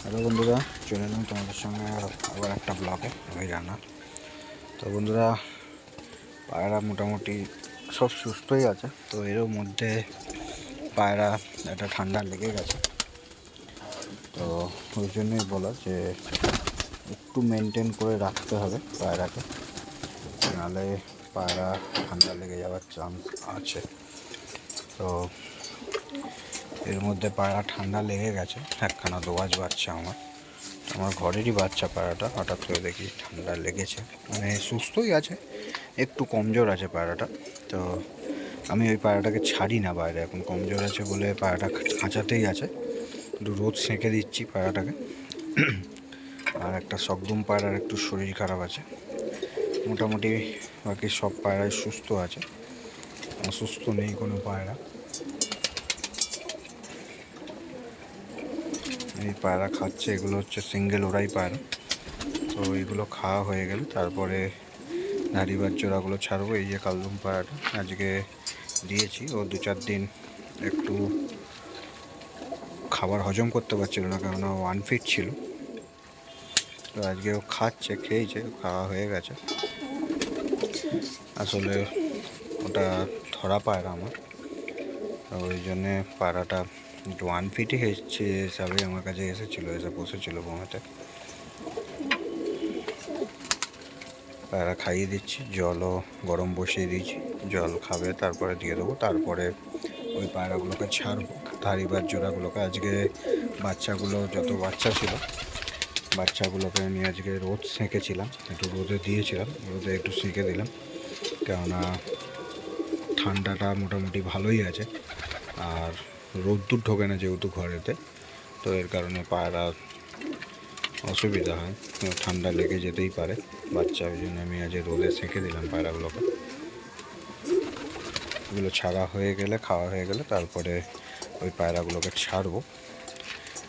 Hello বন্ধুরা, চলে এলাম তোমাদের সঙ্গে আবার একটা ব্লগে। আমি রানা। তো বন্ধুরা, পায়রা মোটামুটি সব সুস্থই আছে। তো এর মধ্যে পায়রা একটা ঠান্ডা লেগে গেছে। তো ওই জন্যই বলা যে একটু মেনটেন করে রাখতে হবে পায়রাকে, নাহলে পায়রা ঠান্ডা লেগে যাওয়ার চান্স আছে। তো এর মধ্যে পায়রা ঠান্ডা লেগে গেছে, একখানা দোয়াজ বাচ্চা আমার ঘরেরই বাচ্চা পায়রাটা। হঠাৎ করে দেখি ঠান্ডা লেগেছে, মানে সুস্থই আছে, একটু কমজোর আছে পায়রাটা। তো আমি ওই পায়রাটাকে ছাড়ি না বাইরে, এখন কমজোর আছে বলে পায়রাটা খাঁচাতেই আছে। একটু রোদ সেঁকে দিচ্ছি পায়রাটাকে। আর একটা সকদম পায়রার একটু শরীর খারাপ আছে। মোটামুটি বাকি সব পায়রাই সুস্থ আছে, অসুস্থ নেই কোনো পায়রা। এই পায়রা খাচ্ছে, এগুলো হচ্ছে সিঙ্গেল ওড়াই পায়রা। তো এইগুলো খাওয়া হয়ে গেলে তারপরে নারীবার জোড়াগুলো ছাড়বো। এই যে কালদম পায়রাটা আজকে দিয়েছি, ও 2-4 দিন একটু খাবার হজম করতে পারছিল না, কেননা ও আনফিট ছিল। তো আজকে ও খাচ্ছে, খেয়েছে, খাওয়া হয়ে গেছে। আসলে ওটা ধরা পায়রা আমার, ওই জন্যে পায়রাটা একটু আনফিটই হয়েছে হিসাবে আমার কাছে এসেছিলো, এসে বসেছিল বোমাতে। পায়রা খাইয়ে দিচ্ছি, জলও গরম বসিয়ে দিয়েছি, জল খাবে, তারপরে দিয়ে দেবো। তারপরে ওই পায়রাগুলোকে ছাড়বো, ধারিবার জোড়াগুলোকে। আজকে বাচ্চাগুলো যত বাচ্চা ছিল, বাচ্চাগুলোকে আমি আজকে রোদ সেঁকেছিলাম, একটু রোদে দিয়েছিলাম, রোদে একটু সেঁকে দিলাম, কেননা ঠান্ডাটা মোটামুটি ভালোই আছে। আর রোদ্দুর ঢোকে না যেহেতু ঘরেতে, তো এর কারণে পায়রা অসুবিধা হয়, ঠান্ডা লেগে যেতেই পারে বাচ্চা। ওই জন্য আমি আজ রোদে সেঁকে দিলাম পায়রাগুলোকে। এগুলো ছাড়া হয়ে গেলে, খাওয়া হয়ে গেলে, তারপরে ওই পায়রাগুলোকে ছাড়বো।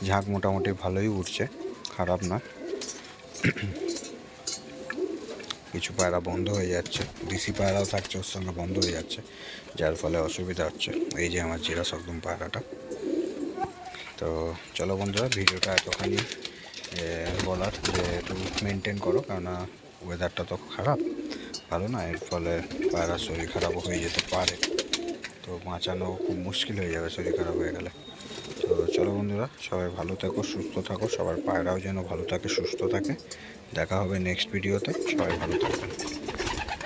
ঝাঁক মোটামুটি ভালোই উঠছে, খারাপ না। কিছু পায়রা বন্ধ হয়ে যাচ্ছে, দেশি পায়রাও থাকছে ওর সঙ্গে, বন্ধ হয়ে যাচ্ছে, যার ফলে অসুবিধা হচ্ছে। এই যে আমার জিরা সকদম পায়রাটা। তো চলো বন্ধুরা, ভিডিওটা এতখানি বলার যে একটু মেনটেন করো, কেননা ওয়েদারটা তো খারাপ, ভালো না। এর ফলে পায়রার শরীর খারাপও হয়ে যেতে পারে, তো বাঁচানো খুব মুশকিল হয়ে যাবে শরীর খারাপ হয়ে গেলে। তো চলো বন্ধুরা, সবাই ভালো থাকো, সুস্থ থাকো, সবার পায়রাও যেন ভালো থাকে, সুস্থ থাকে। দেখা হবে নেক্সট ভিডিওতে, সবাই ভালো থাকবেন।